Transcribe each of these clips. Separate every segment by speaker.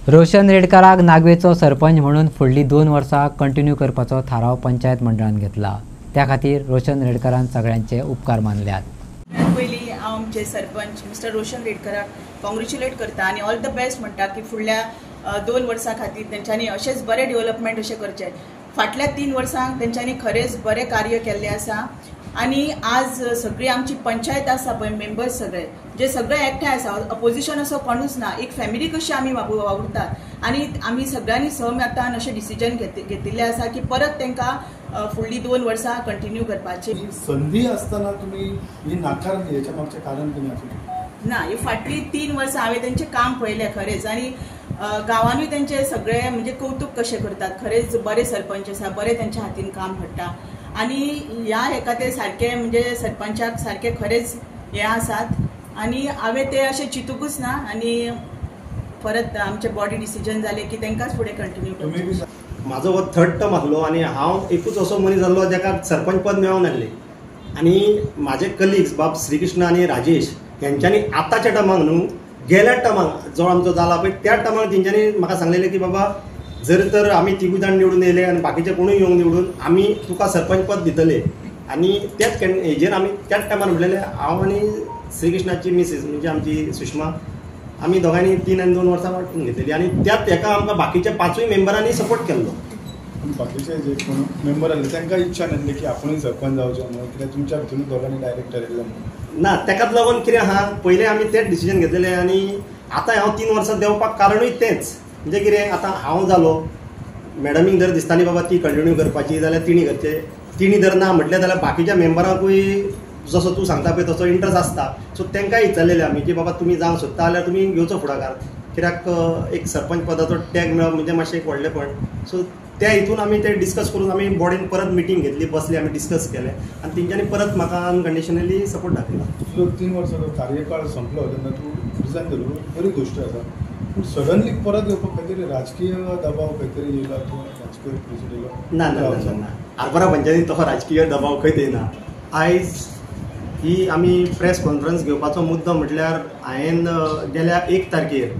Speaker 1: रोशन रेडकराक नागवेचो सरपंच म्हणून फुडली 2 वर्सां कंटिन्यू करपाचो थाराव पंचायत मंडळान घेतला। त्या खातीर रोशन रेडकरान सगळ्यांचे उपकार मानल्यात।
Speaker 2: पयलीं हांव आमचे सरपंच मिस्टर रोशन रेडकराक कॉंग्रेच्युलेट करता आनी ऑल द बेस्ट म्हणटा की फुडल्या 2 वर्सां खातीर तेंच्यांनी अशेंच बरें डेव्हलपमेंट अशें करचें। फाटल्या 3 वर्सांक तेंच्यांनी खरेंच बरें कार्य केल्लें आसा आनी आज सगळी आमची पंचायत आसा पळय मेंबर्स सगळे जे सगळे एकठांय आसा, अपोजिशन असो कोणूच ना, एक फॅमिली कशी आमी वावुरतात आनी आमी सगळ्यांनी सहमतान अशें डिसिजन घेतिल्लें आसा की परत तांकां फुडली 2 वर्सां कंटिन्यू करपाची
Speaker 3: संधी असताना तुम्ही ही नाकारली, याच्या मागचे कारण कितें आसलें?
Speaker 2: ना, ही फाटली 3 वर्सां हांवें तेंचें काम पळयलें खरेंच आनी गांवांनूय तेंचे सगळे म्हणजे कौतुक कशें करतात। खरेंच बरे सरपंच आसा, बरें तेंच्या हातीन काम घडटा आनी ह्या हेका ते सारके म्हणजे सरपंचाक सारके खरेंच हे आसात आनी हांवें ते अशें चिंतूकूच ना आनी परत आमचे बॉडी डिसिजन जालें की तांकांच फुडें कंटिन्यू करचें।
Speaker 4: म्हाजो हो 3rd टर्म आसलो आनी हांव एकूच असो मनीस जाल्लो जाका सरपंच पद मेळोंक नासलें आनी म्हाजे कलिग्स बाब श्रीकृष्ण आनी राजेश हेंच्यांनी आतांच्या टर्माक न्हू गेल्या टर्माक जो आमचो जाला पळय त्या टर्माक तेंच्यांनी म्हाका सांगलेलें की बाबा जर तर आमी तिगूय जाण निवडून येयले आनी बाकीचे कोणूय येवंक निवडून आमी तुका सरपंच पद दितले आनी त्याच हेजेर आमी त्याच टायमार म्हणलेलें हांव आनी श्रीकृष्णाची मिसेस म्हणजे आमची सुषमा आमी दोगांनी 3 आनी 2 वर्सां वांटून घेतलेली आनी त्याच हेका आमकां बाकीच्या 5 मेंबरांनी सपोर्ट केल्लो।
Speaker 3: बाकीचे जे कोण मेंबर आसले तांकां इच्छा नासली की आपुणूय सरपंच जावचो म्हणून, कित्याक तुमच्या भितून दोगांनी डायरेक्ट ठरयल्लें म्हणून?
Speaker 4: ना, तेकाच लागून कितें आहा, पयलें आमी तेच डिसिजन घेतलेलें आनी आतां हांव 3 वर्सां देंवपाक कारणूय तेंच म्हणजे कितें आतां हांव जालो मॅडमीक जर दिसताली बाबा ती कंटिन्यू करपाची जाल्यार तिणी करचें, तिणी जर ना म्हटलें जाल्यार बाकीच्या मेंबरांकूय जसो तूं सांगता पळय तसो इंट्रस्ट आसता, सो तांकांय विचारलेलें आमी की बाबा तुमी जावंक सोदता जाल्यार तुमी घेवचो फुडाकार, कित्याक एक सरपंच पदाचो टॅग मेळप म्हणजे मातशें एक व्हडलेंपण। सो त्या हितून आमी ते डिस्कस करून आमी बॉडीन परत मिटींग घेतली, बसली, आमी डिस्कस केलें आनी तेंच्यांनी परत म्हाका अनकंडिशनली सपोर्ट दाखयला।
Speaker 3: तुजो 3 वर्सांचो कार्यकाळ संपलो तेन्ना तूं रिजायन दिलो, बरी गोश्ट आसा, पूण सडनली परत येवपाक खंय राजकीय दबाव खंय तरी येयला किंवा राजकीय प्रेशर येयलो?
Speaker 4: ना ना ना ना, आरबरा पंचायतीन तसो राजकीय दबाव खंयच येना। आयज ही आमी प्रेस कॉन्फरन्स घेवपाचो मुद्दो म्हटल्यार हांवें गेल्या 1 तारखेर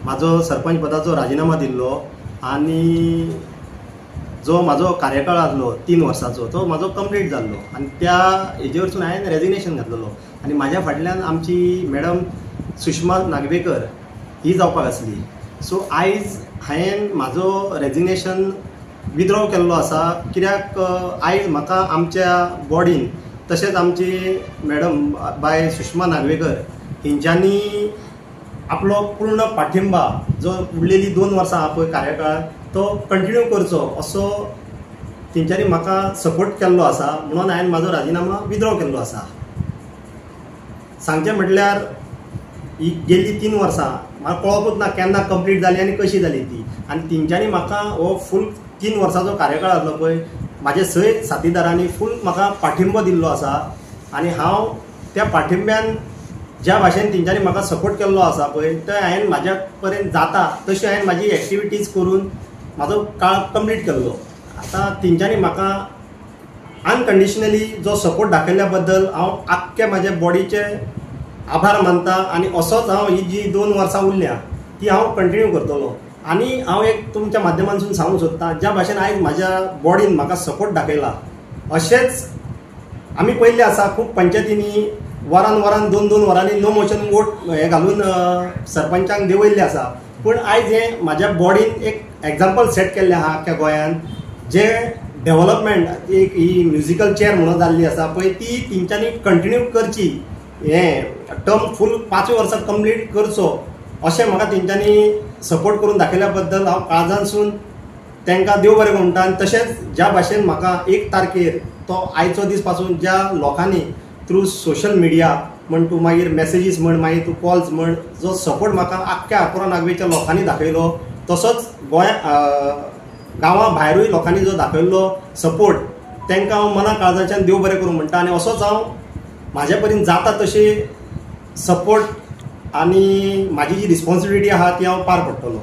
Speaker 4: म्हाजो सरपंच पदाचो राजिनामा दिल्लो आनी जो म्हाजो कार्यकाळ आसलो 3 वर्सांचो तो म्हाजो कंप्लीट जाल्लो आनी त्या हेजे वरसून हांवें रेजिग्नेशन घातलेलो आनी म्हाज्या फाटल्यान आमची मॅडम सुषमा नागवेकर ही जावपाक आसली। सो आयज हांवें म्हाजो रेजिग्नेशन विथड्रॉ केल्लो आसा, कित्याक आयज म्हाका आमच्या बॉडीन तशेंच आमची मॅडम बाय सुषमा नागवेकर हेंच्यांनी आपलो पूर्ण पाठिंबा जो उरलेली 2 वर्सां आहा पळय कार्यकाळ तो कंटिन्यू करचो असो तेंच्यांनी म्हाका सपोर्ट केल्लो आसा, म्हणून हांवें म्हाजो राजिनामा विथड्रॉ केल्लो आसा। सांगचें म्हटल्यार ही गेल्ली 3 वर्सां म्हाका कळोकूच ना केन्ना कंप्लीट जाली आनी कशी जाली ती, आनी तेंच्यांनी म्हाका हो फूल 3 वर्सांचो कार्यकाळ आसलो पळय म्हाजे सय साथीदारांनी फूल म्हाका पाठिंबो दिल्लो आसा आनी हांव त्या पाठिंब्यान ज्या भाशेन तेंच्यांनी म्हाका सपोर्ट केल्लो आसा पळय तो हांवें म्हाज्या पर्यंत जाता तशी हांवें म्हाजी एक्टिविटीज करून म्हाजो काळ कंप्लीट केल्लो। आतां तेंच्यांनी म्हाका अनकंडिशनली जो सपोर्ट दाखयल्ल्या बद्दल हांव आख्ख्या म्हाज्या बॉडीचे आभार मानता आनी असोच हांव ही जी 2 वर्सां उरल्या ती हांव कंटिन्यू करतलो। आनी हांव एक तुमच्या माध्यमांतसून सांगूंक सोदतां ज्या भाशेन आयज म्हाज्या बॉडीन म्हाका सपोर्ट दाखयला अशेंच आमी पयल्ले आसा खूब पंचायतींनी वरान 2-2 वरांनी नो मोशन वोट हे घालून सरपंचांक देंवयल्ले आसा, पूण आयज हे म्हाज्या बॉडीन एक एग्जाम्पल सेट केल्लें आहा आख्ख्या गोंयान जे डेव्हलपमेंट एक ही म्युजिकल चेअर म्हणून जाल्ली आसा पळय ती तेंच्यांनी कंटिन्यू करची, हे टर्म फूल 5 वर्सां कंप्लीट करचो अशें म्हाका तेंच्यांनी सपोर्ट करून दाखयल्या बद्दल हांव काळजानसून तांकां देव बरें म्हणटा। आनी तशेंच ज्या भाशेन म्हाका 1 तारखेर तो आयचो दीस पासून ज्या लोकांनी थ्रू सोशल मिडिया म्हण तूं मागीर मॅसेजीस म्हण मागीर तूं कॉल्स म्हण जो सपोर्ट म्हाका आख्ख्या आंकोरा नागवेच्या लोकांनी दाखयलो तसोच गांवां भायरूय लोकांनी जो दाखयल्लो सपोर्ट तांकां हांव मना काळजाच्यान देव बरें करूं म्हणटा आनी असोच हांव म्हाज्या परीन जाता तशी सपोर्ट आनी म्हाजी जी रिस्पॉन्सिबिलिटी आहा ती हांव पार पडटलो।